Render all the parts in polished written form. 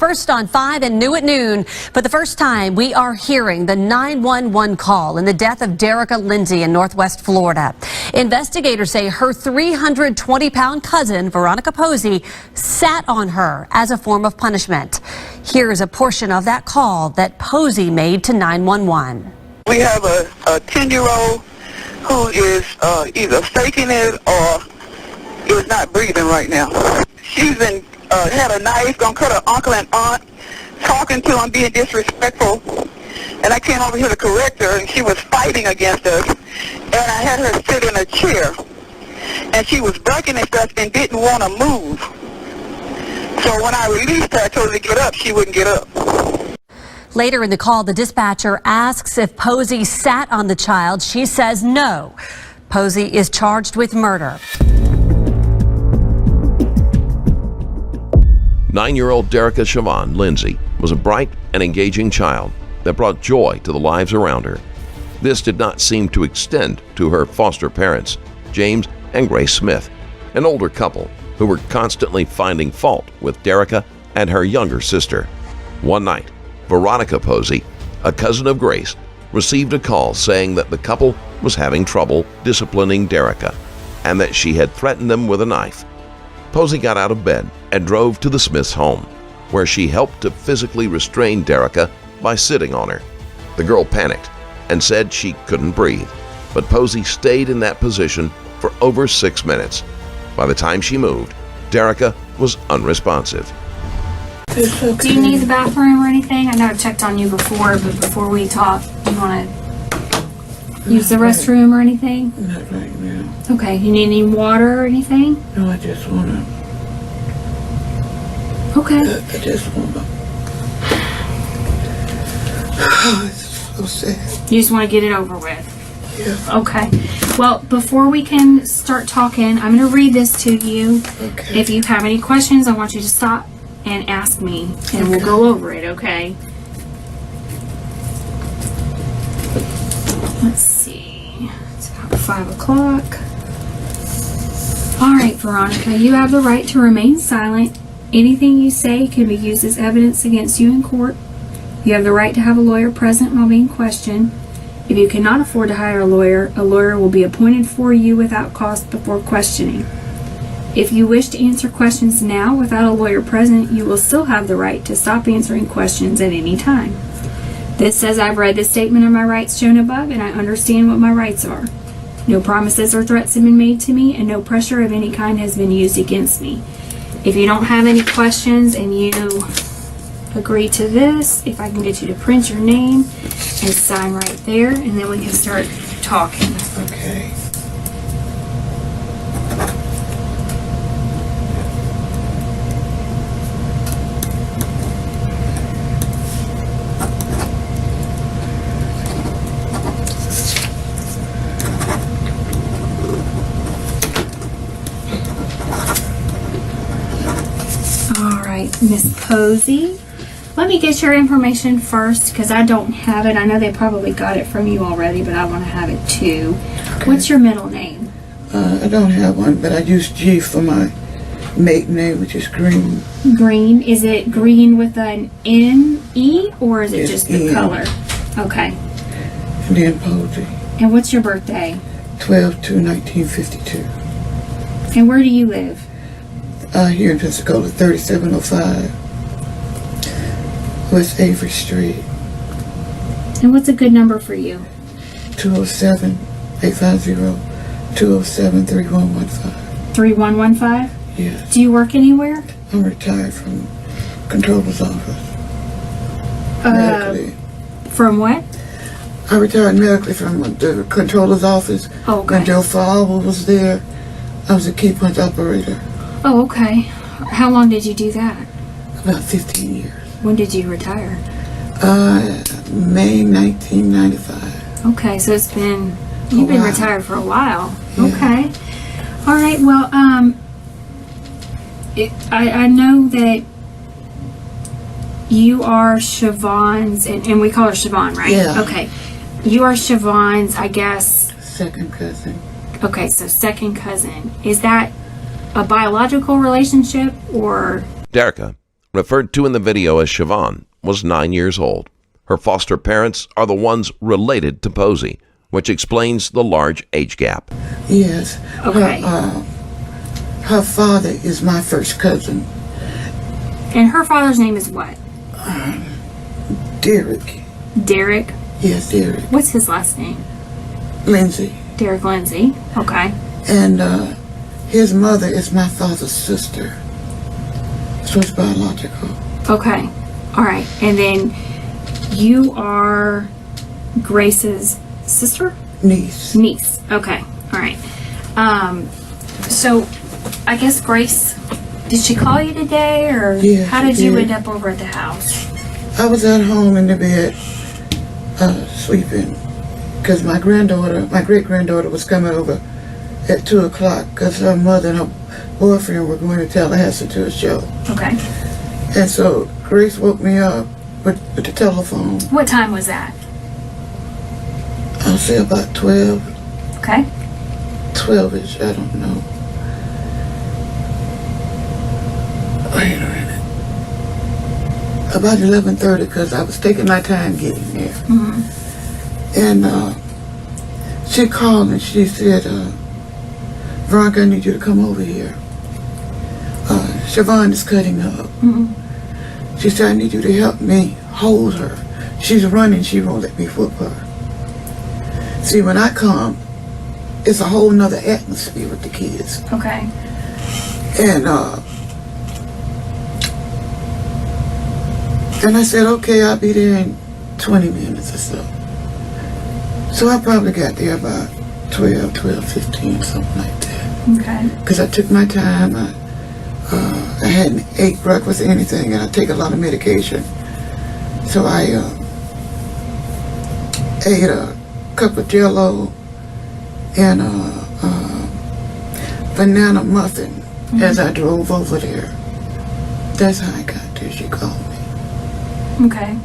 First on 5 and new at noon. For the first time, we are hearing the 911 call in the death of Derica Lindsay in Northwest Florida. Investigators say her 320-pound cousin, Veronica Posey, sat on her as a form of punishment. Here's a portion of that call that Posey made to 911. We have a 10-year-old who is either faking it or is not breathing right now. She's been had a knife, gonna cut her uncle and aunt, talking to them, being disrespectful, and I came over here to correct her, and she was fighting against us, and I had her sit in a chair, and she was breaking and stuff and didn't want to move. So when I released her, I told her to get up, she wouldn't get up. Later in the call, the dispatcher asks if Posey sat on the child. She says no. Posey is charged with murder. 9-year-old Derica Siobhan Lindsay was a bright and engaging child that brought joy to the lives around her. This did not seem to extend to her foster parents, James and Grace Smith, an older couple who were constantly finding fault with Derica and her younger sister. One night, Veronica Posey, a cousin of Grace, received a call saying that the couple was having trouble disciplining Derica and that she had threatened them with a knife. Posey got out of bed and drove to the Smiths' home, where she helped to physically restrain Derica by sitting on her. The girl panicked and said she couldn't breathe, but Posey stayed in that position for over 6 minutes. By the time she moved, Derica was unresponsive. Do you need the bathroom or anything? I know I've checked on you before, but before we talk, you want to use the restroom or anything? Not right now. Okay, you need any water or anything? No, I just want to. Okay. I just want to. Oh, it's so sad. You just want to get it over with? Yeah. Okay. Well, before we can start talking, I'm going to read this to you. Okay. If you have any questions, I want you to stop and ask me, and we'll go over it, okay? Let's see. It's about 5 o'clock. All right, Veronica, you have the right to remain silent. Anything you say can be used as evidence against you in court. You have the right to have a lawyer present while being questioned. If you cannot afford to hire a lawyer will be appointed for you without cost before questioning. If you wish to answer questions now without a lawyer present, you will still have the right to stop answering questions at any time. This says I've read the statement of my rights shown above, and I understand what my rights are. No promises or threats have been made to me, and no pressure of any kind has been used against me. If you don't have any questions and you agree to this, if I can get you to print your name and sign right there, and then we can start talking. Okay. Miss Posey, let me get your information first because I don't have it. I know they probably got it from you already, but I want to have it too. Okay. What's your middle name? I don't have one, but I use G for my maiden name, which is Green. Green. Is it green with an N-E or is it just the N. color? Okay. And then Posey. And what's your birthday? 12/2/1952. And where do you live? Here in Pensacola, 3705 West Avery Street. And what's a good number for you? 207-850-207-3115. 3115? Yes. Do you work anywhere? I'm retired from Controller's office. Medically. From what? I retired medically from the Controller's office. Okay. When Joe Fowler was there, I was a key punch operator. Oh, okay. How long did you do that? About 15 years. When did you retire? May 1995. Okay, so you've been retired for a while. Yeah. Okay. All right, well, I know that you are Siobhan's, and we call her Siobhan, right? Yeah. Okay. You are Siobhan's, I guess. Second cousin. Okay, so second cousin. Is that a biological relationship or? Derica referred to in the video as Siobhan, was 9 years old. Her foster parents are the ones related to Posey, which explains the large age gap. Yes. Okay. Her father is my first cousin, And her father's name is what? Derek. Derek. Yes, Derek. What's his last name? Lindsay. Derek Lindsay. Okay. And his mother is my father's sister. So it's biological. Okay. All right. And then you are Grace's sister? Niece. Niece. Okay. All right. So I guess Grace, did she call you today, or Yeah, how she did you did. end up over at the house? I was at home in the bed, sleeping, because my great-granddaughter was coming over at 2 o'clock because her mother and her boyfriend were going to Tallahassee to a show. Okay. And so Grace woke me up with the telephone. What time was that? I'll say about 12, Okay. 12-ish, I don't know. Wait a minute. About 11:30, because I was taking my time getting there. Mm-hmm. And she called and she said, Veronica, I need you to come over here. Siobhan is cutting up. Mm-hmm. She said, I need you to help me hold her. She's running, she won't let me whoop her. See, when I come, it's a whole nother atmosphere with the kids. Okay. And I said, okay, I'll be there in 20 minutes or so. So I probably got there about 12:15, something like that. Okay. Because I took my time. I hadn't ate breakfast or anything, and I take a lot of medication. So I ate a cup of Jell-O and a banana muffin as I drove over there. That's how I got there. She called me. Okay.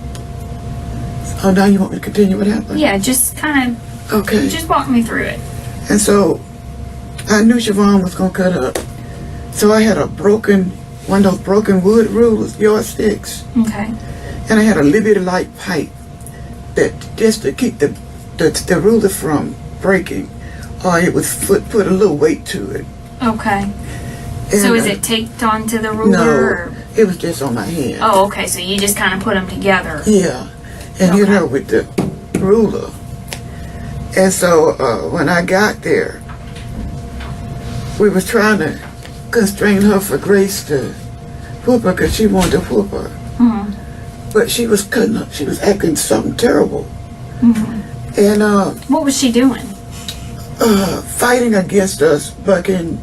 Oh, now you want me to continue what happened? Yeah, just kind of, Okay. just walk me through it. And so I knew Siobhan was going to cut up. So I had one of those broken wood rulers, yardsticks. Okay. And I had a Liberty Light pipe that just to keep the ruler from breaking, or it would put a little weight to it. Okay. And, So is it taped onto the ruler? No, Or? it was just on my hand. Oh, okay. So you just kind of put them together. Yeah, and hit Okay. her with the ruler. And so when I got there, we was trying to constrain her for Grace to whoop her because she wanted to whoop her. Mm-hmm. But she was cutting up. She was acting something terrible. Mm-hmm. And What was she doing? fighting against us, bucking,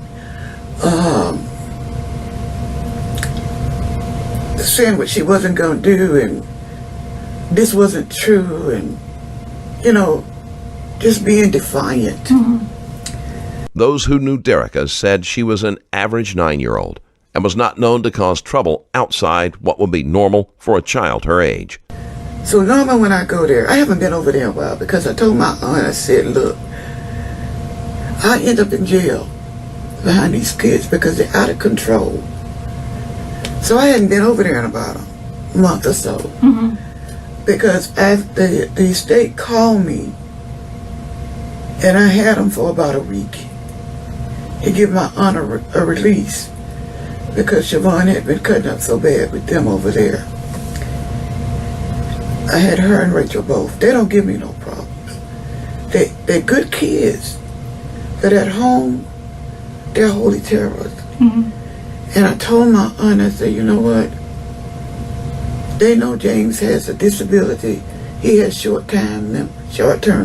saying what she wasn't going to do, and this wasn't true, and, just being defiant. Mm-hmm. Those who knew Derica said she was an average 9-year-old and was not known to cause trouble outside what would be normal for a child her age. So normally when I go there, I haven't been over there in a while because I told my aunt, I said, look, I end up in jail behind these kids because they're out of control. So I hadn't been over there in about a month or so. Mm-hmm. Because after the state called me, and I had them for about a week. He gave my aunt a release because Siobhan had been cutting up so bad with them over there. I had her and Rachel both. They don't give me no problems. They're good kids, but at home, they're holy terrorists. Mm-hmm. And I told my aunt, I said, you know what? They know James has a disability. He has short-term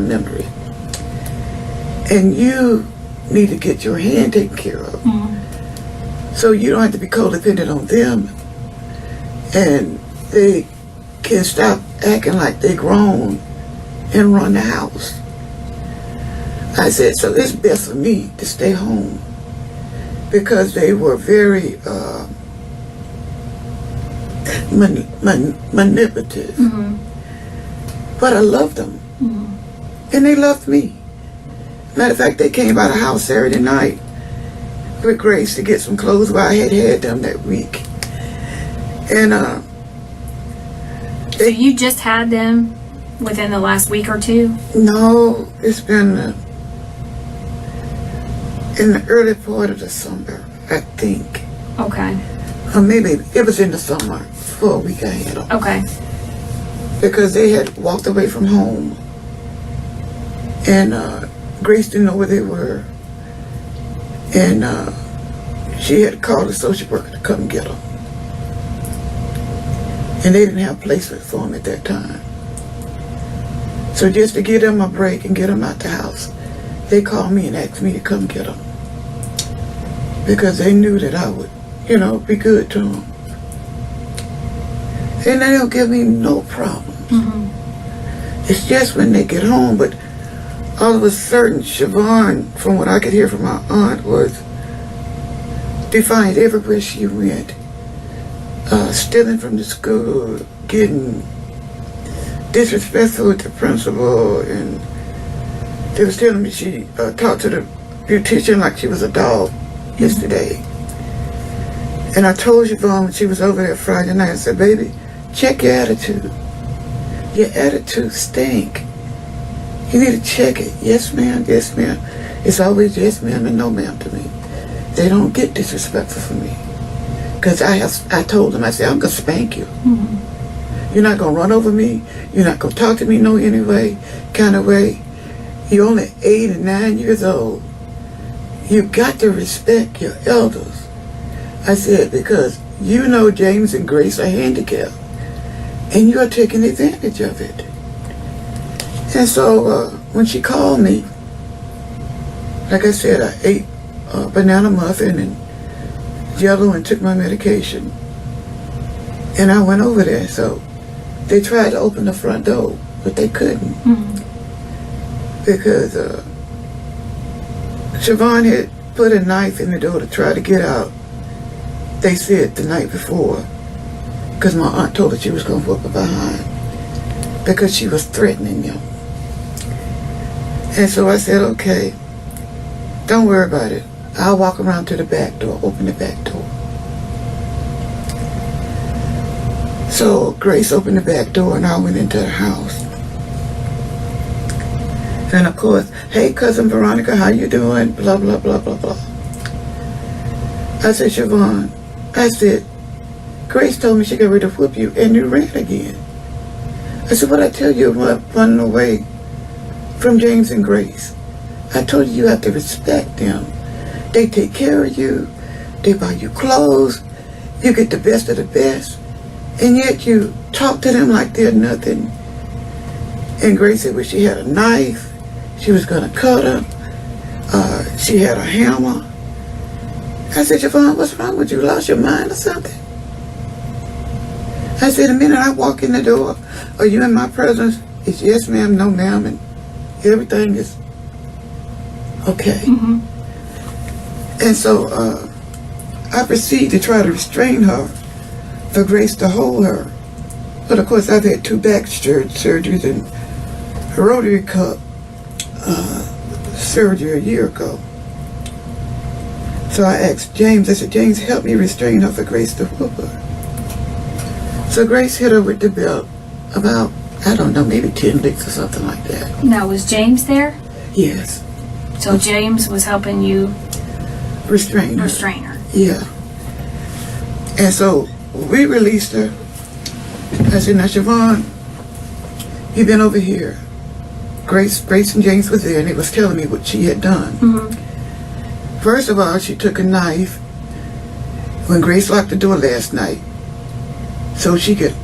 memory. And you need to get your hand taken care of. Mm-hmm. So you don't have to be codependent on them. And they can stop acting like they grown and run the house. I said, so it's best for me to stay home. Because they were very manipulative. Mm-hmm. But I loved them. Mm-hmm. And they loved me. Matter of fact, they came by the house Saturday night with Grace to get some clothes where I had them that week. And So you just had them within the last week or two? no, it's been in the early part of the summer, I think. Okay. Or maybe it was in the summer for a week I had them. Okay. Because they had walked away from home. And Grace didn't know where they were. And she had called a social worker to come get them. And they didn't have placement for them at that time. So just to give them a break and get them out the house, they called me and asked me to come get them. Because they knew that I would, be good to them. And they don't give me no problems. Mm-hmm. It's just when they get home, but all of a sudden, Siobhan, from what I could hear from my aunt, was defiant everywhere she went. Stealing from the school, getting disrespectful with the principal, and they was telling me she talked to the beautician like she was a dog yesterday. And I told Siobhan when she was over there Friday night, I said, baby, check your attitude. Your attitude stink. You need to check it. Yes, ma'am, yes, ma'am. It's always yes, ma'am, and no, ma'am to me. They don't get disrespectful for me. Because I told them, I said, I'm going to spank you. Mm-hmm. You're not going to run over me. You're not going to talk to me no anyway, kind of way. You're only 8 and 9 years old. You got to respect your elders. I said, because James and Grace are handicapped. And you're taking advantage of it. And so when she called me, like I said, I ate a banana muffin and Jello and took my medication. And I went over there. So they tried to open the front door, but they couldn't. Mm-hmm. Because Siobhan had put a knife in the door to try to get out. They said the night before. Because my aunt told her she was going to whoop her behind. Because she was threatening them. And so I said, okay, don't worry about it. I'll walk around to the back door, open the back door. So Grace opened the back door and I went into the house. And of course, hey, cousin Veronica, how you doing? Blah, blah, blah, blah, blah. I said, Siobhan, I said, Grace told me she got ready to whoop you and you ran again. I said, what I tell you about running away from James and Grace? I told you have to respect them. They take care of you. They buy you clothes. You get the best of the best. And yet you talk to them like they're nothing. And Grace said, well, she had a knife. She was going to cut her. She had a hammer. I said, Siobhan, what's wrong with you? Lost your mind or something? I said, the minute I walk in the door, are you in my presence? It's yes, ma'am, no, ma'am, and everything is okay. Mm-hmm. And so I proceeded to try to restrain her for Grace to hold her. But of course, I've had 2 back surgeries and a rotary cup surgery a year ago. So I asked James, I said, James, help me restrain her for Grace to whoop her. So Grace hit her with the belt about, I don't know, maybe 10 licks or something like that. Now, was James there? Yes. So James was helping you restrain her. Yeah. And so we released her. I said, now Siobhan, you've been over here. Grace and James was there and they was telling me what she had done. Mm-hmm. First of all, she took a knife when Grace locked the door last night so she could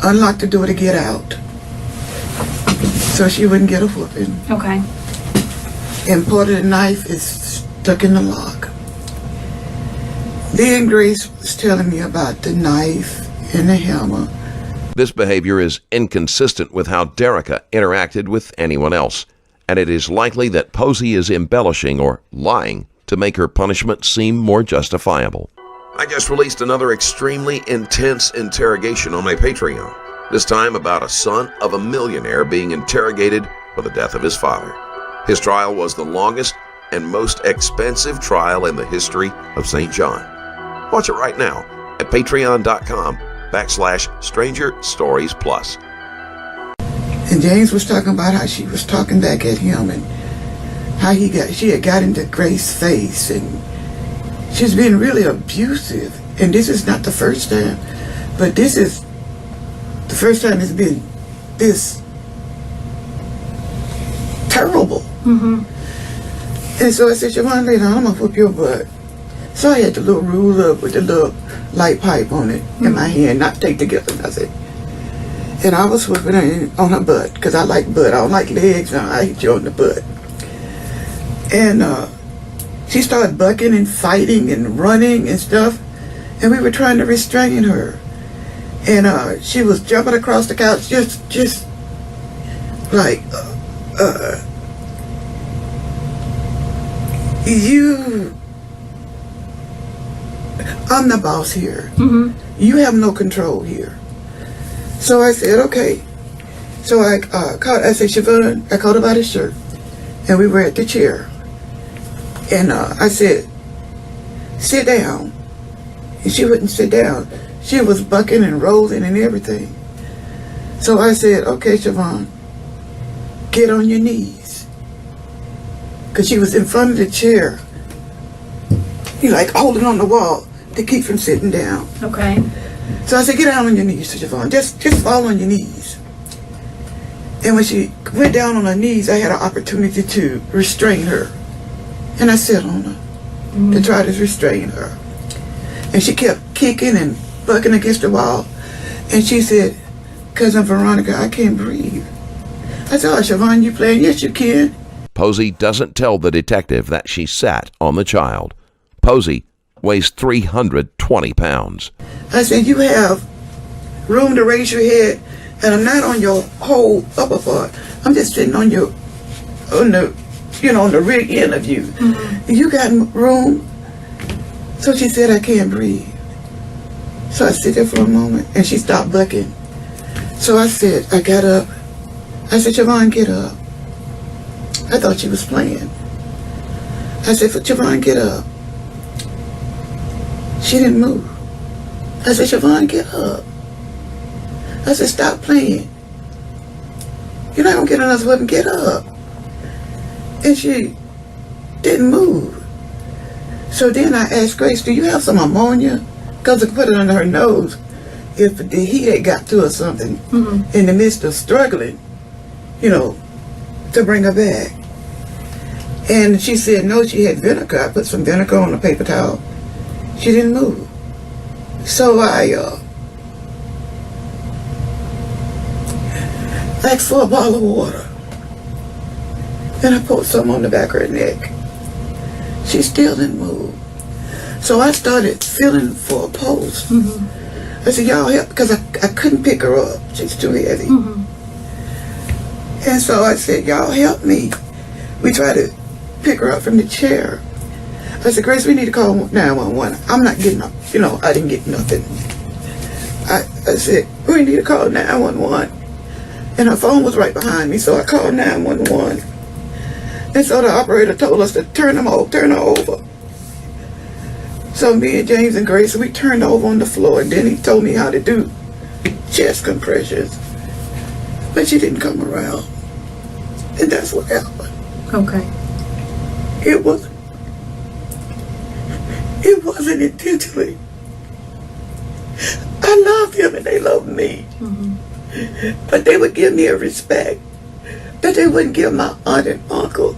unlock the door to get out so she wouldn't get a whooping. Okay. And part of the knife is stuck in the lock. Then Grace was telling me about the knife and the hammer. This behavior is inconsistent with how Derica interacted with anyone else, and it is likely that Posey is embellishing or lying to make her punishment seem more justifiable. I just released another extremely intense interrogation on my Patreon, this time about a son of a millionaire being interrogated for the death of his father. His trial was the longest and most expensive trial in the history of St. John. Watch it right now at patreon.com YouTube.com/Stranger Stories Plus. And James was talking about how she was talking back at him and how she had got into Grace's face, and she's been really abusive. And this is not the first time, but this is the first time it's been this terrible. And so I said, Siobhan, later on, I'm going to whoop your butt. So I had the little ruler with the little light pipe on it in my hand, not take together nothing. And I was whooping her on her butt, because I like butt. I don't like legs, no, I hit you on the butt. And she started bucking and fighting and running and stuff, and we were trying to restrain her. And she was jumping across the couch, just like, I'm the boss here. You have no control here. So I said, okay. So I said, Siobhan, I called her by the shirt, and we were at the chair. And I said, sit down. And she wouldn't sit down. She was bucking and rolling and everything. So I said, okay, Siobhan, get on your knees. Because she was in front of the chair. He like holding on the wall to keep from sitting down. Okay. So I said, get down on your knees, Siobhan. Just fall on your knees. And when she went down on her knees, I had an opportunity to restrain her. And I sat on her to try to restrain her. And she kept kicking and bucking against the wall. And she said, Cousin Veronica, I can't breathe. I said, oh, Siobhan, you playing? Yes, you can. Posey doesn't tell the detective that she sat on the child. Posey weighs 320 pounds. I said, you have room to raise your head, and I'm not on your whole upper part. I'm just sitting on the rear end of you. You got room? So she said, I can't breathe. So I sit there for a moment, and she stopped bucking. So I said, I got up. I said, Siobhan, get up. I thought she was playing. I said, Siobhan, get up. She didn't move. I said, Siobhan, get up. I said, stop playing. You're not going to get on us with him. Get up. And she didn't move. So then I asked Grace, do you have some ammonia? Because I put it under her nose if the heat had got to her something in the midst of struggling, to bring her back. And she said, no, she had vinegar. I put some vinegar on a paper towel. She didn't move. So I asked for a bottle of water. And I poured some on the back of her neck. She still didn't move. So I started feeling for a pulse. I said, y'all help, because I couldn't pick her up. She's too heavy. And so I said, y'all help me. We tried to pick her up from the chair. I said, Grace, we need to call 911. I'm not getting up. I didn't get nothing. I said, we need to call 911. And her phone was right behind me, so I called 911. And so the operator told us to turn her over. So me and James and Grace, we turned her over on the floor, and then he told me how to do chest compressions. But she didn't come around. And that's what happened. Okay. It wasn't intentionally. I loved them and they loved me. But they would give me a respect that they wouldn't give my aunt and uncle.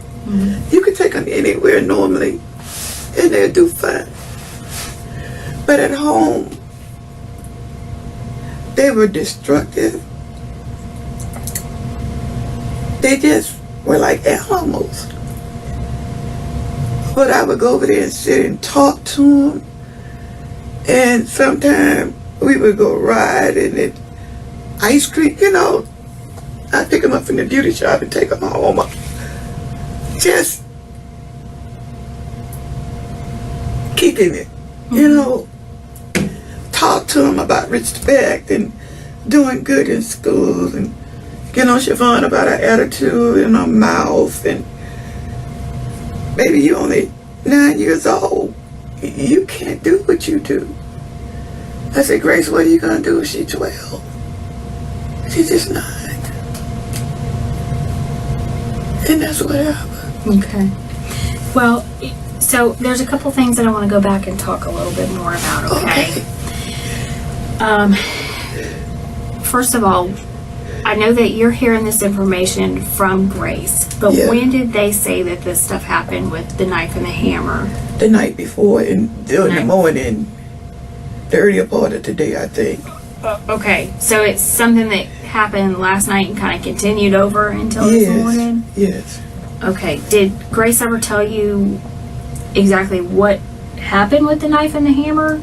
You could take them anywhere normally and they'd do fine. But at home, they were destructive. They just were like animals. But I would go over there and sit and talk to them. And sometimes we would go riding and ice cream, I'd pick them up from the beauty shop and take them home. Just keeping it, talk to them about respect and doing good in school and get on Siobhan about her attitude and her mouth. And baby, you only 9 years old. You can't do what you do. I said, Grace, what are you going to do if she's 12? She's just 9. And that's what happened. Okay. Well, so there's a couple things that I want to go back and talk a little bit more about, okay? First of all, I know that you're hearing this information from Grace, but Yeah. when did they say that this stuff happened with the knife and the hammer? The night before and during the morning, the earlier part of today, I think. Okay, so it's something that happened last night and kind of continued over until this morning? Yes. Okay, did Grace ever tell you exactly what happened with the knife and the hammer?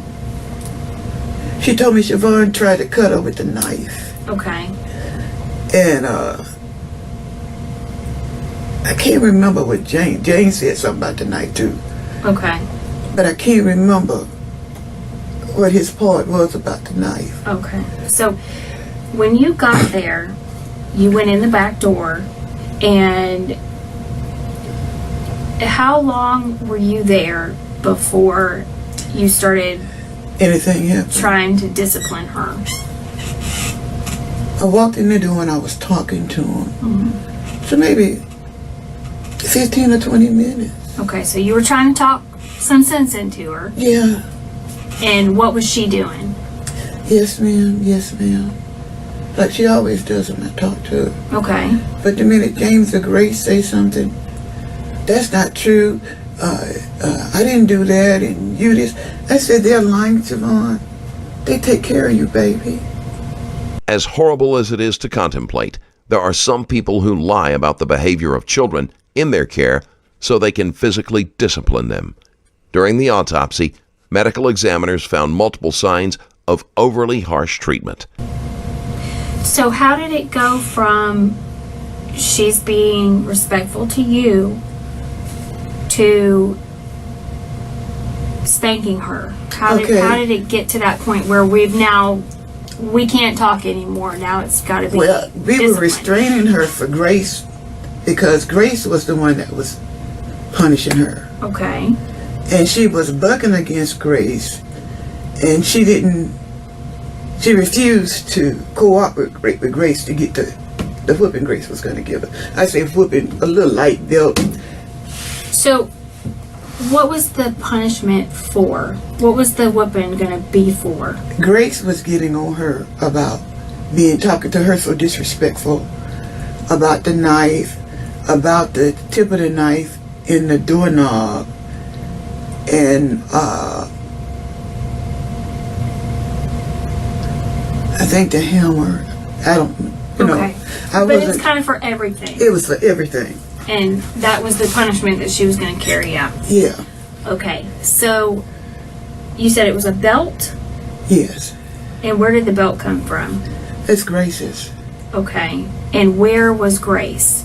She told me Siobhan tried to cut her with the knife. Okay. And I can't remember what Jane said something about the knife too. Okay. But I can't remember what his part was about the knife. Okay. So when you got there, you went in the back door, and how long were you there before you started Anything happened? trying to discipline her? I walked in the door and I was talking to him. Mm-hmm. So maybe 15 or 20 minutes. Okay, so you were trying to talk some sense into her, Yeah. and what was she doing? Yes, ma'am. Yes, ma'am. Like she always does when I talk to her. Okay. But the minute James or Grace say something, that's not true. I didn't do that, and you this. I said, they're lying, Siobhan. They take care of you, baby. As horrible as it is to contemplate, there are some people who lie about the behavior of children in their care so they can physically discipline them. During the autopsy, medical examiners found multiple signs of overly harsh treatment. So how did it go from she's being respectful to you to spanking her? How did it get to that point where we can't talk anymore? Now it's got to be Well, we were discipline. restraining her for Grace because Grace was the one that was punishing her. Okay. And she was bucking against Grace, and she refused to cooperate with Grace to get the whooping Grace was going to give her. I say whooping, a little light belt. So what was the punishment for? What was the whooping going to be for? Grace was getting on her about talking to her so disrespectful, about the knife, about the tip of the knife in the doorknob, and I think the hammer. I don't, Okay. I But it's wasn't. kind of for everything. It was for everything. And that was the punishment that she was going to carry out. Yeah. Okay. So you said it was a belt? Yes. And where did the belt come from? It's Grace's. Okay. And where was Grace?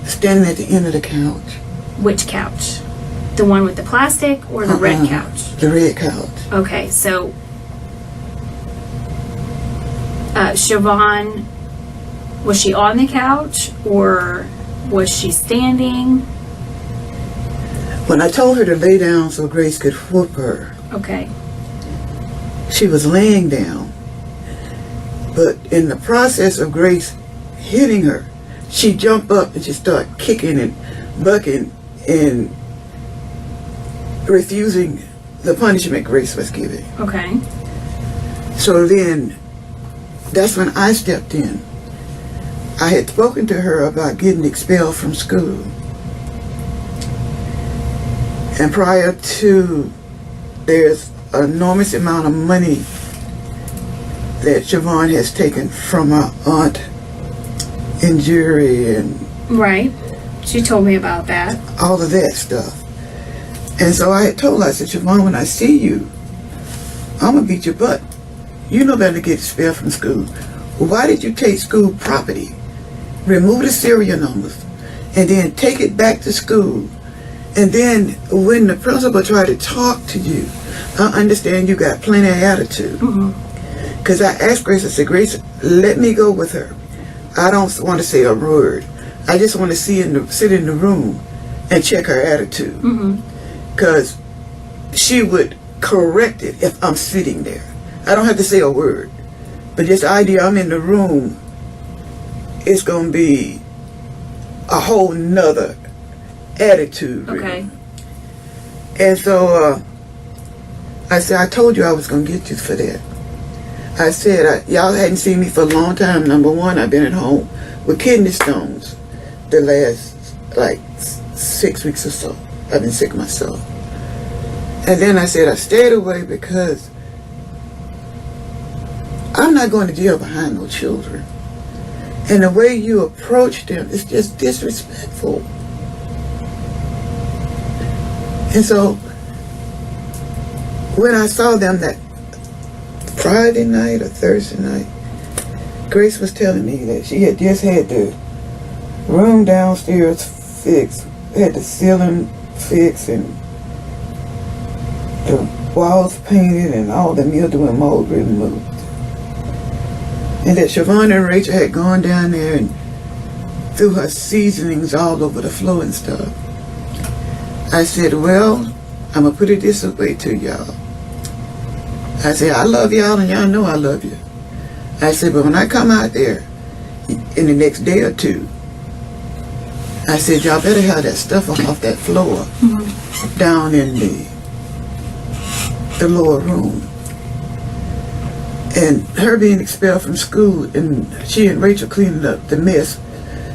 Standing at the end of the couch. Which couch? The one with the plastic or the red couch? The red couch. Okay, so Siobhan, was she on the couch or was she standing? When I told her to lay down so Grace could whoop her, Okay. she was laying down. But in the process of Grace hitting her, she jumped up and she started kicking and bucking and refusing the punishment Grace was giving. Okay. So then, that's when I stepped in. I had spoken to her about getting expelled from school. And prior to, there's an enormous amount of money that Siobhan has taken from her aunt in jury and Right. She told me about that. all of that stuff. And so I had told her, I said, Siobhan, when I see you, I'm going to beat your butt. You know better to get expelled from school. Why did you take school property, remove the serial numbers, and then take it back to school? And then when the principal tried to talk to you, I understand you got plenty of attitude. Because I asked Grace, I said, Grace, let me go with her. I don't want to say a word. I just want to sit in the room and check her attitude. Because she would correct it if I'm sitting there. I don't have to say a word. But just the idea I'm in the room, it's going to be a whole nother attitude. Okay. Really. And so I said, I told you I was going to get you for that. I said, y'all hadn't seen me for a long time. Number one, I've been at home with kidney stones the last, like, 6 weeks or so. I've been sick myself. And then I said, I stayed away because I'm not going to jail behind no children. And the way you approach them is just disrespectful. And so, when I saw them that Friday night or Thursday night, Grace was telling me that she had just had the room downstairs fixed, had the ceiling fixed, and the walls painted, and all the mildew and mold removed. And that Siobhan and Rachel had gone down there and threw her seasonings all over the floor and stuff. I said, well, I'm going to put it this way to y'all. I said, I love y'all and y'all know I love you. I said, but when I come out there in the next day or two, I said, y'all better have that stuff off that floor down in the lower room. And her being expelled from school and she and Rachel cleaning up the mess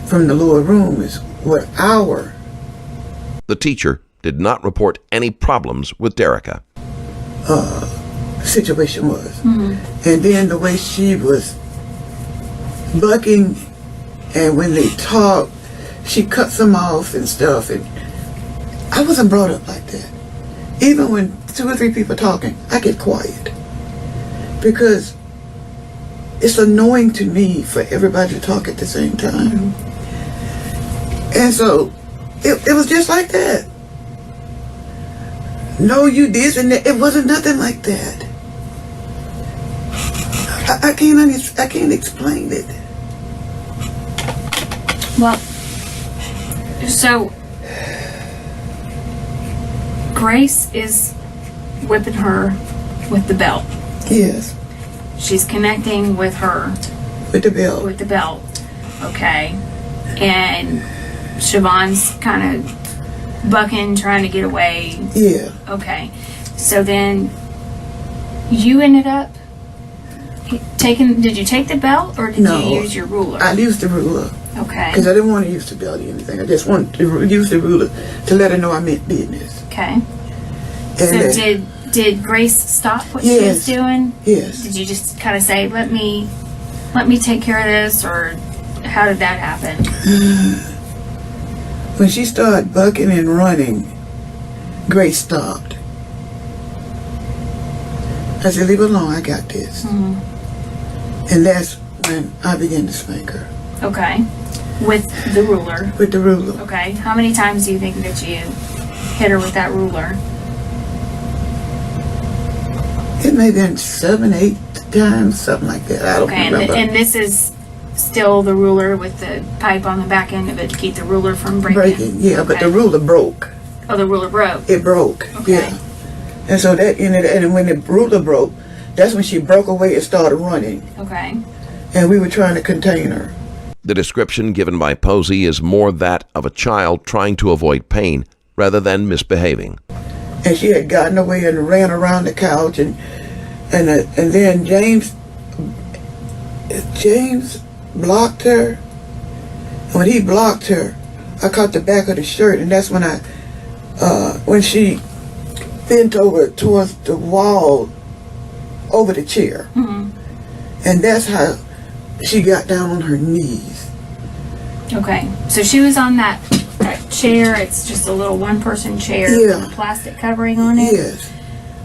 from the lower room is what our... The teacher did not report any problems with Derica. situation was. And then the way she was bucking, and when they talked, she cuts them off and stuff. And I wasn't brought up like that. Even when 2 or 3 people talking, I get quiet. Because it's annoying to me for everybody to talk at the same time. And so, it was just like that. No, you this and that. It wasn't nothing like that. I can't explain it. Well, so Grace is whipping her with the belt. Yes. She's connecting with her With the belt. with the belt. Okay. And Siobhan's kind of bucking, trying to get away. Yeah. Okay. So then you ended up taking, did you take the belt or did No. you use your ruler? I used the ruler. Okay. Because I didn't want to use the belt or anything. I just wanted to use the ruler to let her know I meant business. Okay. And So did Grace stop what she was Yes. doing? Yes. Did you just kind of say, let me take care of this, or how did that happen? When she started bucking and running, Grace stopped. I said, leave her alone, I got this. And that's when I began to spank her. Okay. With the ruler. With the ruler. Okay. How many times do you think that you hit her with that ruler? It may have been 7, 8 times, something like that. I don't Okay. remember. And this is still the ruler with the pipe on the back end of it to keep the ruler from breaking? Yeah, but the Okay. ruler broke. Oh, the ruler broke. It broke. Okay. Yeah. And so that ended, and when the ruler broke, that's when she broke away and started running. Okay. And we were trying to contain her. The description given by Posey is more that of a child trying to avoid pain rather than misbehaving. And she had gotten away and ran around the couch, and then James blocked her. When he blocked her, I caught the back of the shirt, and that's when when she bent over towards the wall over the chair. And that's how she got down on her knees. Okay. So she was on that chair. It's just a little one-person chair Yeah. with a plastic covering on it? Yes.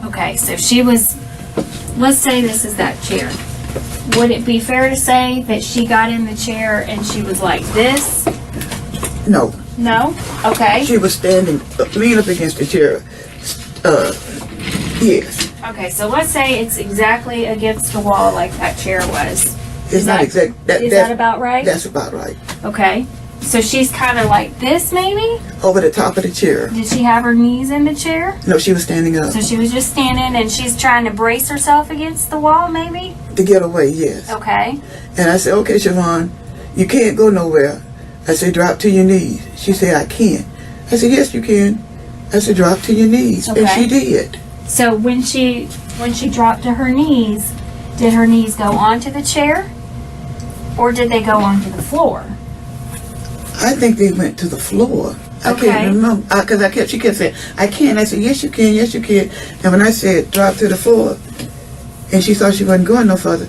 Okay, so she was, let's say this is that chair. Would it be fair to say that she got in the chair and she was like this? No. No? Okay. She was standing, leaning up against the chair. Yes. Okay, so let's say it's exactly against the wall like that chair was. It's not exact. Is that about right? That's about right. Okay. So she's kind of like this, maybe? over the top of the chair. Did she have her knees in the chair? No, she was standing up So she was just standing and she's trying to brace herself against the wall, maybe? to get away, yes. Okay. And I said, okay, Siobhan, you can't go nowhere. I said, drop to your knees. She said, I can't. I said, yes, you can. I said, drop to your knees. And Okay. she did. So when she dropped to her knees, did her knees go onto the chair? Or did they go onto the floor? I think they went to the floor. I Okay. can't remember. Because she kept saying, I can't. I said, yes, you can. Yes, you can. And when I said, drop to the floor, and she thought she wasn't going no further,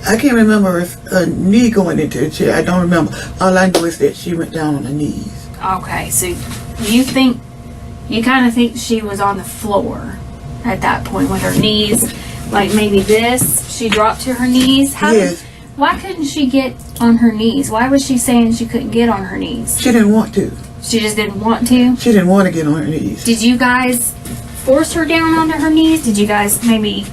I can't remember if her knee going into the chair. I don't remember. All I know is that she went down on her knees. Okay, so you kind of think she was on the floor at that point with her knees, like maybe this. She dropped to her knees. Yes. Why couldn't she get on her knees? Why was she saying she couldn't get on her knees? She didn't want to. She just didn't want to? She didn't want to get on her knees. Did you guys force her down onto her knees? Did you guys maybe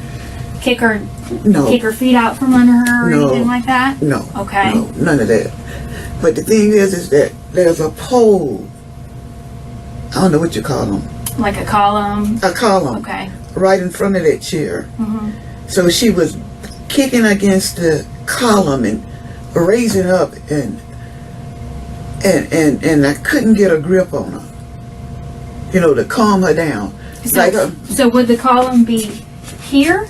kick her No. feet out from under her or No. anything like that? No. Okay. No, none of that. But the thing is that there's a pole. I don't know what you call them. Like a column? A column. Okay. Right in front of that chair. Mm-hmm. So she was kicking against the column and raising up and I couldn't get a grip on her. You know, to calm her down. So would the column be here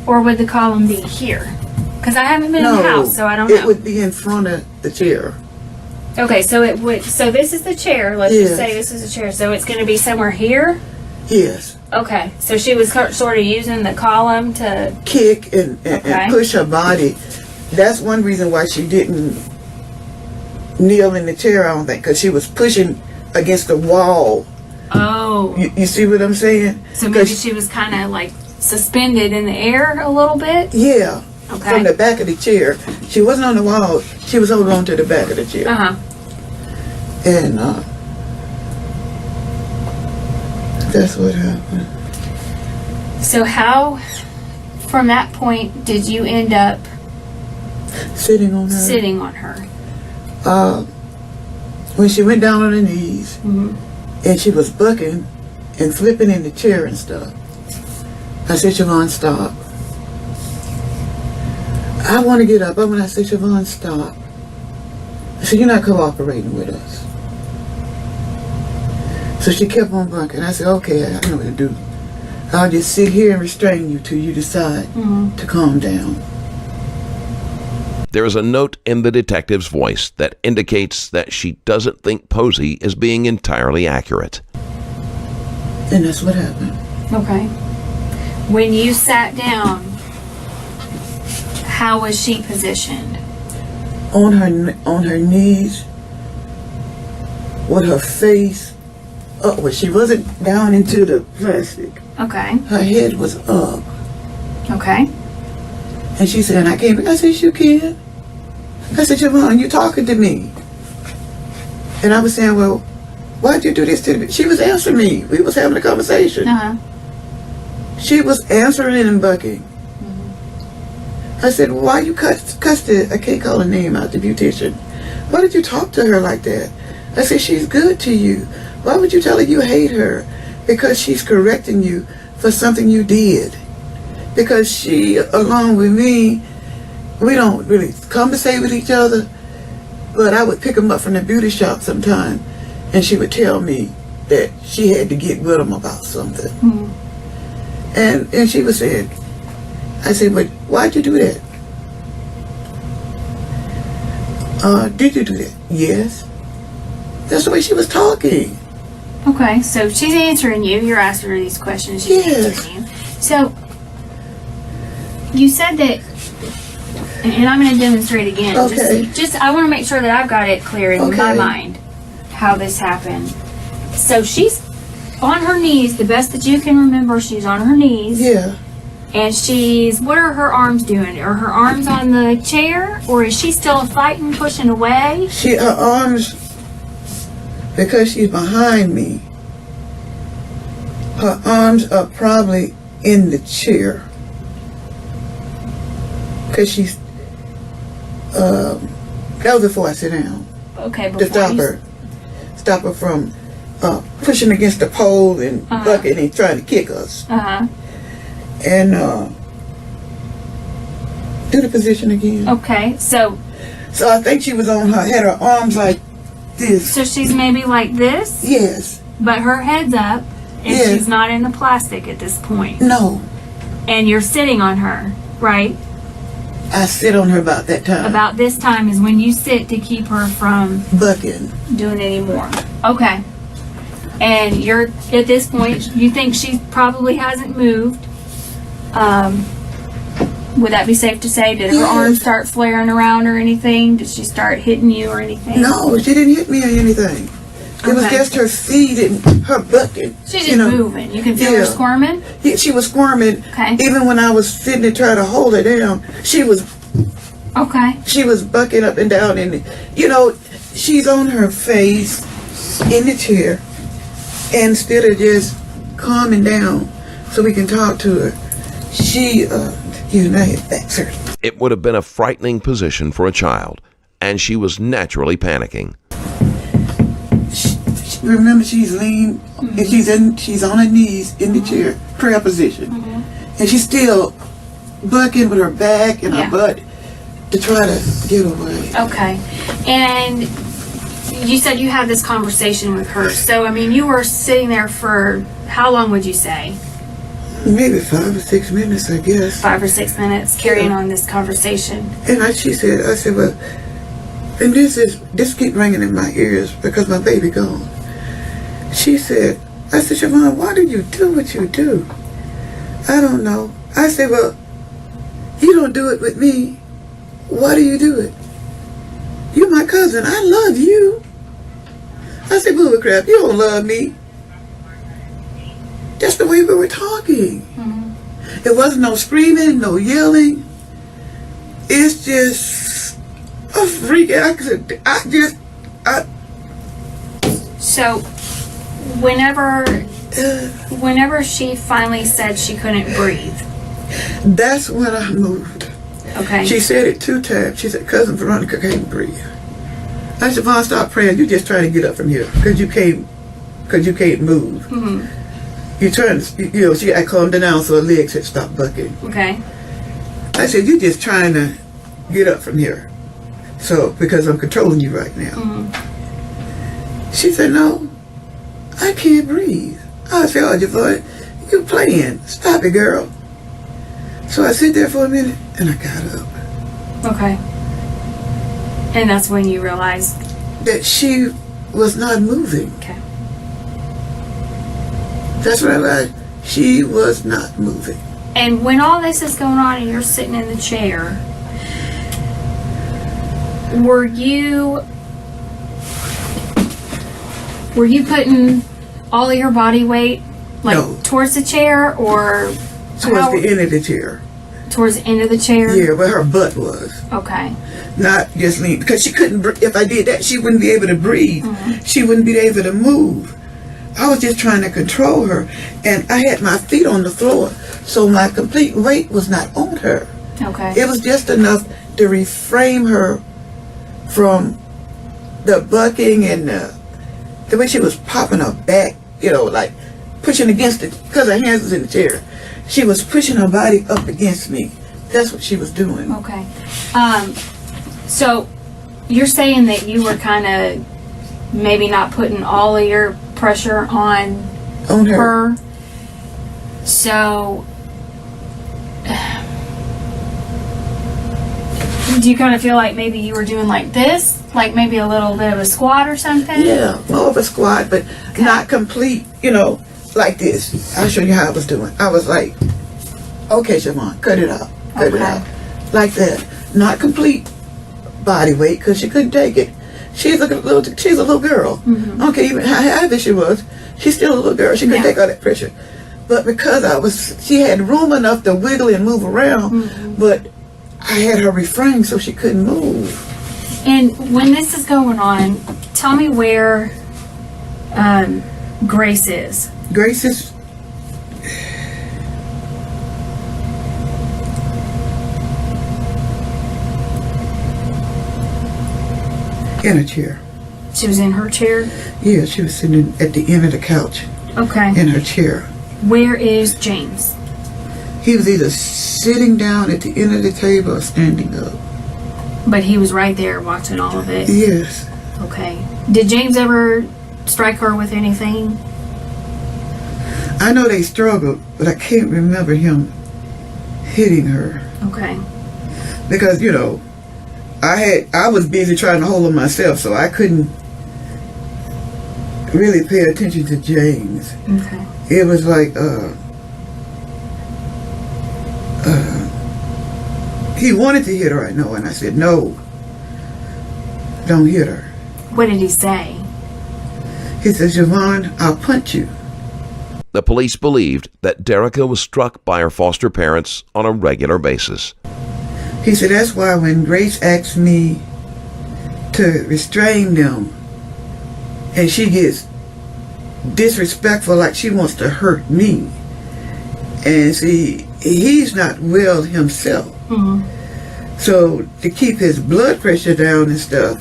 or would the column be here? Because I haven't been in the house, so I don't know. It would be in front of the chair. Okay, so it would. So this is the chair. Let's Yes. just say this is the chair. So it's going to be somewhere here. Yes. Okay, so she was sort of using the column to. Kick and Okay. push her body. That's one reason why she didn't kneel in the chair, I don't think, because she was pushing against the wall. Oh. You see what I'm saying? So maybe she was kind of like suspended in the air a little bit. Yeah. Okay. From the back of the chair. She wasn't on the wall. She was holding on to the back of the chair. Uh huh. And that's what happened. So how, from that point, did you end up Sitting on her. sitting on her? When she went down on her knees Mm-hmm. and she was bucking and flipping in the chair and stuff, I said, Siobhan, stop. I want to get up. I said, Siobhan, stop. I said, you're not cooperating with us. So she kept on bucking. I said, okay, I know what to do. I'll just sit here and restrain you till you decide to calm down. There is a note in the detective's voice that indicates that she doesn't think Posey is being entirely accurate. And that's what happened. Okay. When you sat down, how was she positioned? On her knees, with her face up. Well, she wasn't down into the plastic. Okay. Her head was up. Okay. And she said, I can't. I said, you can. I said, Siobhan, you talking to me. And I was saying, well, why'd you do this to me? She was answering me. We was having a conversation. Uh-huh. She was answering and bucking. I said, why you cussed it? I can't call her name out, the beautician. Why did you talk to her like that? I said, she's good to you. Why would you tell her you hate her? Because she's correcting you for something you did. Because she, along with me, we don't really conversate with each other, but I would pick them up from the beauty shop sometime, and she would tell me that she had to get with them about something. And she was saying, I said, but why'd you do that? Did you do that? Yes. That's the way she was talking. Okay, so she's answering you. You're asking her these questions. She's Yes. answering you. So, you said that, and I'm going to demonstrate again. Okay. Just I want to make sure that I've got it clear in my Okay. mind how this happened. So she's on her knees, the best that you can remember. She's on her knees. Yeah. And what are her arms doing? Are her arms on the chair, or is she still fighting, pushing away? Her arms, because she's behind me, her arms are probably in the chair. Because she's, that was before I sit down. Okay, to before stop her from pushing against the pole and bucking and trying to kick us. And do the position again. Okay, so I think she was had her arms like this. so she's maybe like this, Yes. but her head's up, and Yes. she's not in the plastic at this point. No. And you're sitting on her, right? I sit on her about that time. About this time is when you sit to keep her from bucking. doing any more. Okay. And you're at this point, you think she probably hasn't moved. Would that be safe to say? Did her Yes. arms start flaring around or anything? Did she start hitting you or anything? No, she didn't hit me or anything. It was Okay. just her feet and her bucking. She's just moving. You can feel her Yeah. squirming? Yeah, she was squirming. Okay. Even when I was sitting there trying to hold her down, she was Okay. bucking up and down. And she's on her face in the chair, and instead of just calming down so we can talk to her, she backs her. It would have been a frightening position for a child, and she was naturally panicking. Remember, she's lean and she's on her knees in the chair, prayer position, and she's still bucking with her back and Yeah. her butt to try to get away. Okay. And you said you had this conversation with her. So, I mean, you were sitting there for how long would you say? Maybe 5 or 6 minutes, I guess. 5 or 6 minutes carrying on this conversation. And I said, well, and this keep ringing in my ears because my baby gone. She said, I said, Siobhan, why do you do what you do? I don't know. I said, well, you don't do it with me. Why do you do it? You're my cousin. I love you. I said, booby crap, you don't love me. That's the way we were talking. It wasn't no screaming, no yelling. It's just a freak. So, whenever she finally said she couldn't breathe, That's when I moved. okay? She said it 2 times. She said, Cousin Veronica can't breathe. I said, Vaughn, stop praying. You just trying to get up from here because you can't move. You're trying to, she got calmed down so her legs had stopped bucking. Okay. I said, you're just trying to get up from here. So, because I'm controlling you right now. She said, no, I can't breathe. I said, oh, Javon, you playing. Stop it, girl. So I sit there for a minute and I got up. Okay. And that's when you realized, That she was not moving. okay. That's what I realized. She was not moving. And when all this is going on and you're sitting in the chair, were you putting all of your body weight No. towards the chair or Towards the end of the chair. towards the end of the chair? Yeah, where her butt was. Okay. Not just lean. Because she couldn't, if I did that, she wouldn't be able to breathe. She wouldn't be able to move. I was just trying to control her. And I had my feet on the floor. So my complete weight was not on her. Okay. It was just enough to reframe her from the bucking and the way she was popping her back, like pushing against it, because her hands was in the chair. She was pushing her body up against me. That's what she was doing. Okay. So you're saying that you were kind of maybe not putting all of your pressure on her. So do you kind of feel like maybe you were doing like this? Like maybe a little bit of a squat or something? Yeah, more of a squat, but not complete, like this. I'll show you how I was doing. I was like, okay, Siobhan, cut it out. Cut it out. Like that. Not complete body weight, because she couldn't take it. She's a little girl. Okay, even how heavy she was, she's still a little girl. She couldn't take all that pressure. But because she had room enough to wiggle and move around, but I had her refrained so she couldn't move. And when this is going on, tell me where Grace is. Grace is in a chair. She was in her chair? Yeah, she was sitting at the end of the couch Okay. in her chair. Where is James? He was either sitting down at the end of the table or standing up. But he was right there watching all of it? Yes. Okay. Did James ever strike her with anything? I know they struggled, but I can't remember him hitting her. Okay. Because, I was busy trying to hold him myself, so I couldn't really pay attention to James. Okay. It was like, he wanted to hit her, I know, and I said, no, don't hit her. What did he say? He said, Siobhan, I'll punch you. The police believed that Derica was struck by her foster parents on a regular basis. He said, that's why when Grace asked me to restrain them, and she gets disrespectful, like she wants to hurt me. And see, he's not well himself. Mm-hmm. So to keep his blood pressure down and stuff,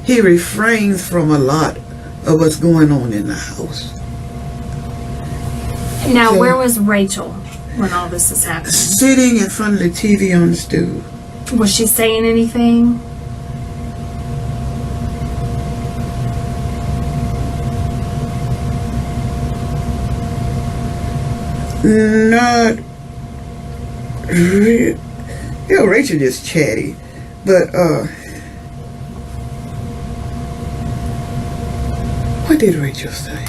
he refrains from a lot of what's going on in the house. Now, So- where was Rachel when all this is happening? Sitting in front of the TV on the stool. Was she saying anything? Not really. Rachel just chatty. But, what did Rachel say?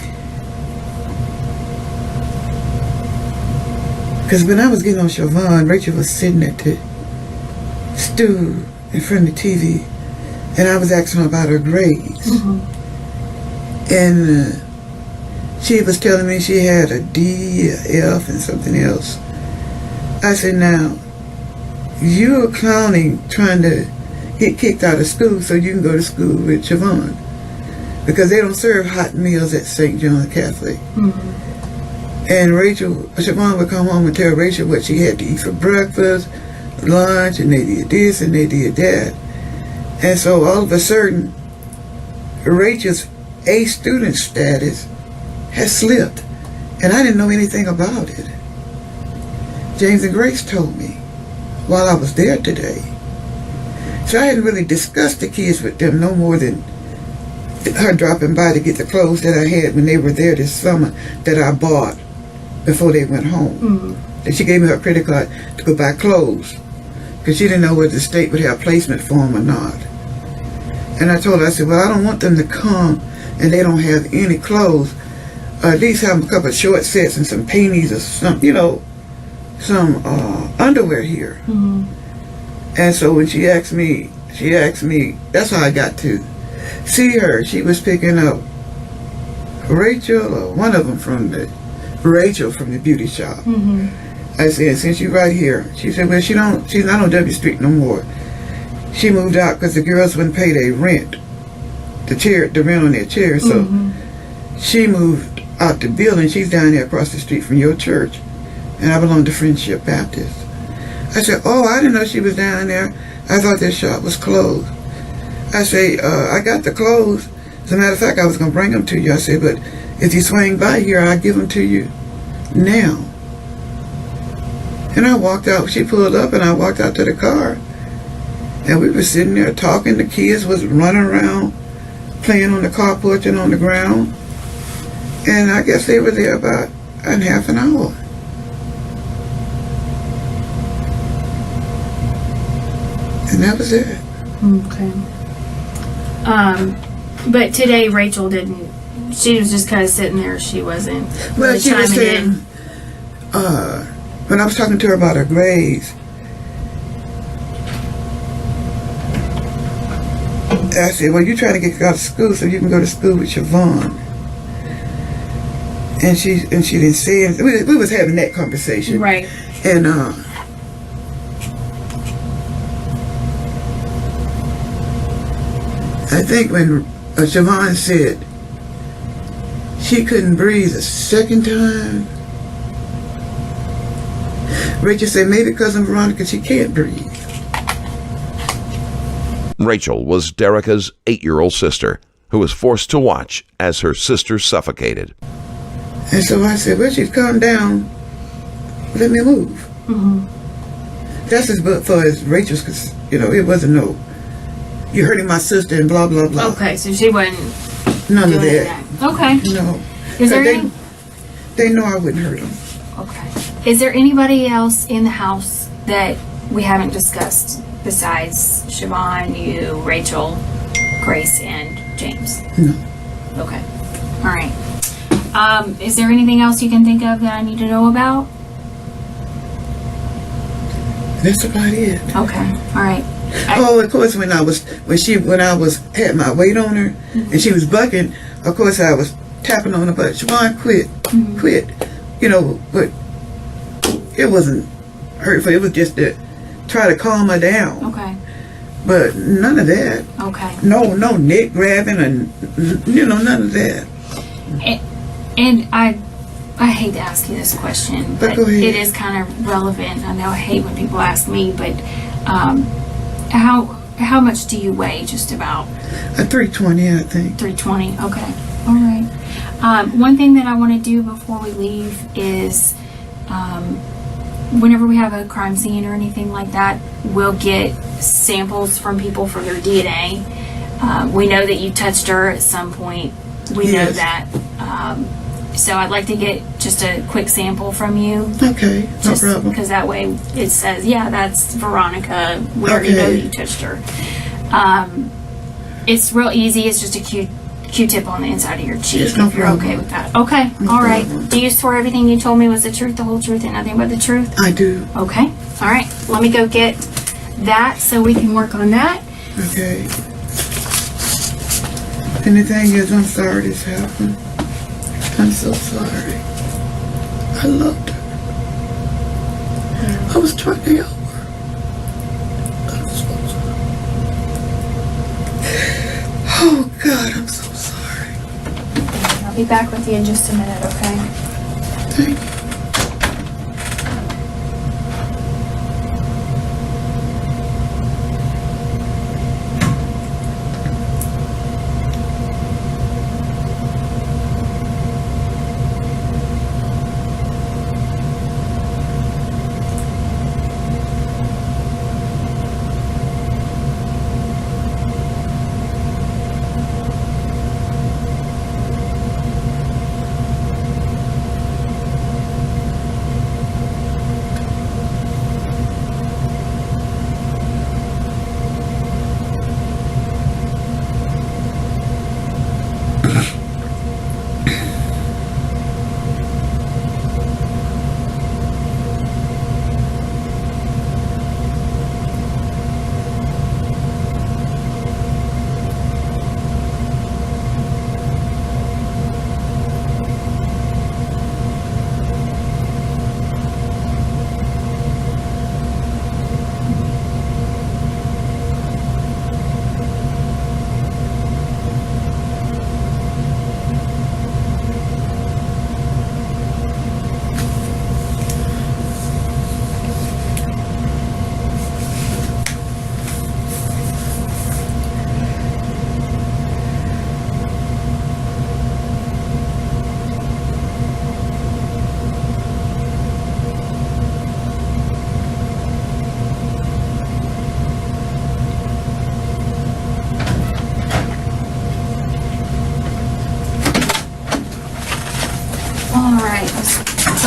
Because when I was getting on Siobhan, Rachel was sitting at the stool in front of the TV, and I was asking her about her grades. Mm-hmm. And she was telling me she had a D, a F, and something else. I said, now, you're clowning trying to get kicked out of school so you can go to school with Siobhan. Because they don't serve hot meals at St. John Catholic. Mm-hmm. And Siobhan would come home and tell Rachel what she had to eat for breakfast, lunch, and they did this and they did that. And so all of a sudden, Rachel's A student status has slipped. And I didn't know anything about it. James and Grace told me while I was there today. So I hadn't really discussed the kids with them no more than her dropping by to get the clothes that I had when they were there this summer that I bought before they went home. Mm-hmm. And she gave me her credit card to go buy clothes because she didn't know whether the state would have placement for them or not. And I told her, I said, well, I don't want them to come and they don't have any clothes. At least have a couple of short sets and some panties or some, some underwear here. Mm-hmm. And so when she asked me, that's how I got to see her. She was picking up Rachel, or one of them from the beauty shop. Mm-hmm. I said, since you're right here. She said, well, she's not on W Street no more. She moved out because the girls wouldn't pay their rent, the rent on their chair. So she moved out the building. She's down there across the street from your church. And I belong to Friendship Baptist. I said, oh, I didn't know she was down there. I thought their shop was closed. I say, I got the clothes. As a matter of fact, I was going to bring them to you. I said, but if you swing by here, I'll give them to you now. And I walked out. She pulled up and I walked out to the car. And we were sitting there talking. The kids was running around, playing on the car porch and on the ground. And I guess they were there about half an hour. And that was it. Okay. But today Rachel didn't. She was just kind of sitting there. She wasn't. Well, really she was chiming saying, in. when I was talking to her about her grades, I said, well, you're trying to get out of school so you can go to school with Siobhan. And she didn't say anything. We was having that conversation. Right. And I think when Siobhan said she couldn't breathe a second time, Rachel said, maybe cousin Veronica, she can't breathe. Rachel was Derica's 8-year-old sister, who was forced to watch as her sister suffocated. And so I said, well, she's calm down. Let me move. That's as far as Rachel's, because, it wasn't no, you're hurting my sister and blah, blah, blah. Okay, so she wasn't None of doing that. Okay. No. Is there any... They know I wouldn't hurt them. Okay. Is there anybody else in the house that we haven't discussed besides Siobhan, you, Rachel, Grace, and James? No. Okay. All right. Is there anything else you can think of that I need to know about? That's about it. Okay. All right. Of course, when I had my weight on her and she was bucking, of course I was tapping on her butt. Siobhan, quit, quit. But it wasn't hurtful. It was just to try to calm her down. Okay. But none of that. Okay. No neck grabbing and none of that. And I hate to ask you this question, but go ahead. it is kind of relevant. I know I hate when people ask me, but how much do you weigh, just about? 320, I think. 320. Okay. All right. One thing that I want to do before we leave is whenever we have a crime scene or anything like that, we'll get samples from people for their DNA. We know that you touched her at some point. We know that. So I'd like to get just a quick sample from you. Okay, no problem. Because that way it says, yeah, that's Veronica. We already know you touched her. It's real easy. It's just a Q-tip on the inside of your cheek. Yes, no if you're problem. okay with that. Okay, No all right. problem. Do you swear everything you told me was the truth, the whole truth, and nothing but the truth? I do. Okay, all right. Let me go get that so we can work on that. Okay. And the thing is, I'm sorry this happened. I'm so sorry. I loved her. I was trying to help her. I'm so sorry. Oh, God, I'm so sorry. I'll be back with you in just a minute, okay? Thank you.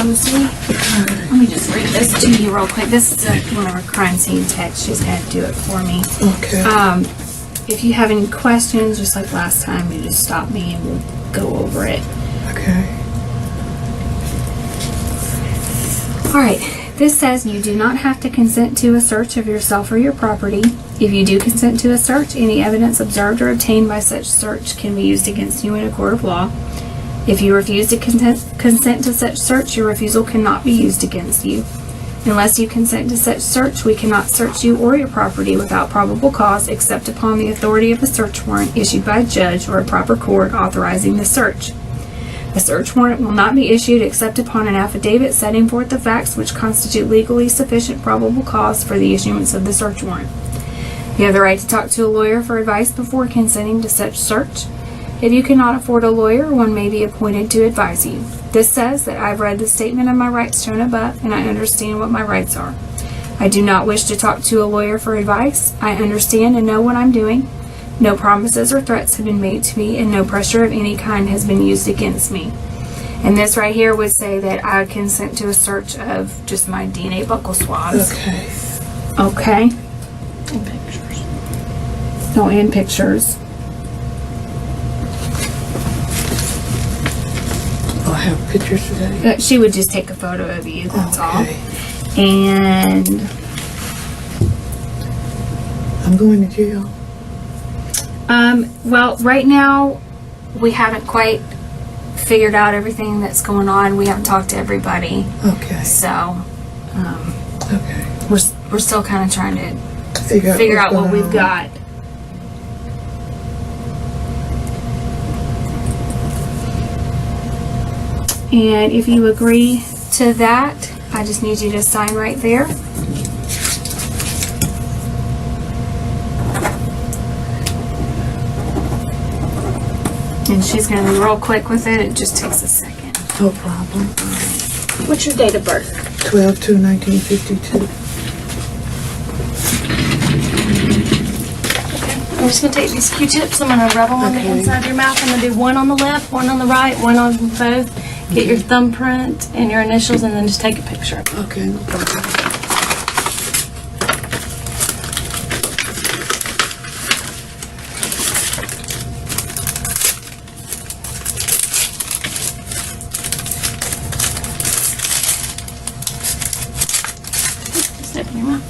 Let me just read this to you real quick. This is one of our crime scene techs. She's going to do it for me. Okay. If you have any questions, just like last time, you just stop me and we'll go over it. Okay. Alright, this says you do not have to consent to a search of yourself or your property. If you do consent to a search, any evidence observed or obtained by such search can be used against you in a court of law. If you refuse to consent to such search, your refusal cannot be used against you. Unless you consent to such search, we cannot search you or your property without probable cause except upon the authority of a search warrant issued by a judge or a proper court authorizing the search. A search warrant will not be issued except upon an affidavit setting forth the facts which constitute legally sufficient probable cause for the issuance of the search warrant. You have the right to talk to a lawyer for advice before consenting to such search. If you cannot afford a lawyer, one may be appointed to advise you. This says that I've read the statement of my rights shown above, and I understand what my rights are. I do not wish to talk to a lawyer for advice. I understand and know what I'm doing. No promises or threats have been made to me, and no pressure of any kind has been used against me. And this right here would say that I consent to a search of just my DNA buccal swabs. Okay. Okay. And pictures. Oh, and pictures. I'll have pictures today. She would just take a photo of you, that's all. Okay. And I'm going to jail. well, right now we haven't quite figured out everything that's going on. We haven't talked to everybody, Okay. so Okay. we're still kind of trying to Figure out what's what going we've on. got. And if you agree to that, I just need you to sign right there. And she's going to be real quick with it. It just takes a second. No problem. What's your date of birth? 12/2/1952. I'm just gonna take these Q-tips. I'm gonna rub them on the Okay. inside of your mouth. I'm gonna do one on the left, one on the right, one on both. Get your thumbprint and your initials, and then just take a picture. Okay, no problem. Step in your mouth.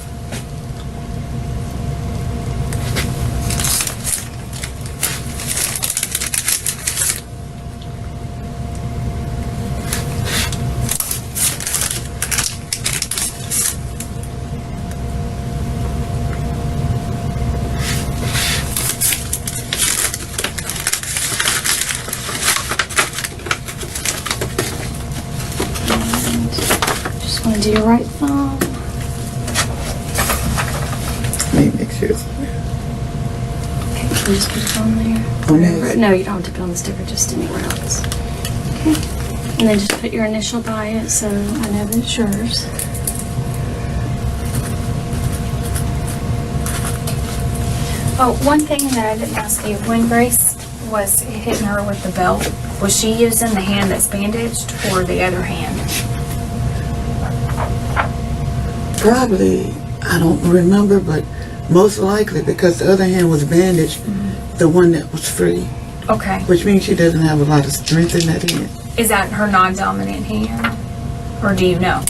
Just want to do your right thumb. Let me make sure. Okay, can you just put it on there? On there? No, you don't have to put on the sticker, just anywhere else. Okay. And then just put your initial by it so I know that it's yours. Oh, one thing that I didn't ask you, when Grace was hitting her with the belt, was she using the hand that's bandaged or the other hand? Probably, I don't remember, but most likely because the other hand was bandaged, the one that was free, Okay. which means she doesn't have a lot of strength in that hand. Is that her non-dominant hand? Or do you know?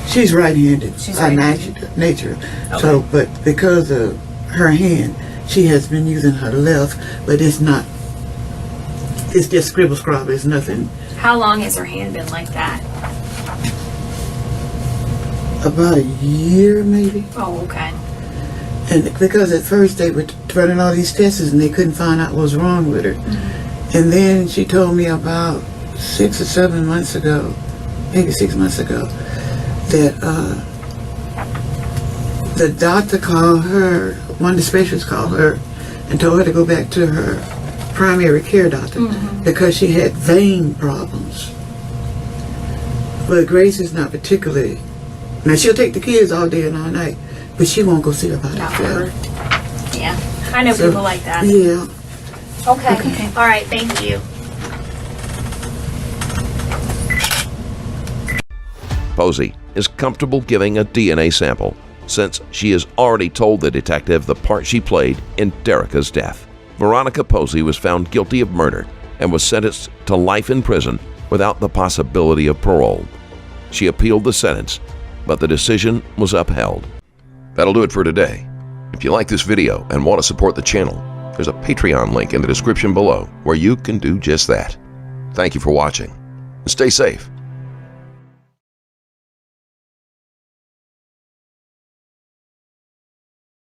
She's right-handed She's by right-handed. nature. So, but because of her hand, she has been using her left, but it's not, it's just scribble scrabble, it's nothing. How long has her hand been like that? About a year maybe. Oh, okay. And because at first they were running all these tests and they couldn't find out what was wrong with her. And then she told me about 6 or 7 months ago, maybe 6 months ago, that the doctor called her, one of the specialists called her and told her to go back to her primary care doctor because she had vein problems. But Grace is not particularly, now she'll take the kids all day and all night, but she won't go see her by Not herself. her. Yeah. I know So, people like that. Yeah. Okay. All right. Thank you. Posey is comfortable giving a DNA sample since she has already told the detective the part she played in Derica's death. Veronica Posey was found guilty of murder and was sentenced to life in prison without the possibility of parole. She appealed the sentence, but the decision was upheld. That'll do it for today. If you like this video and want to support the channel, there's a Patreon link in the description below where you can do just that. Thank you for watching. Stay safe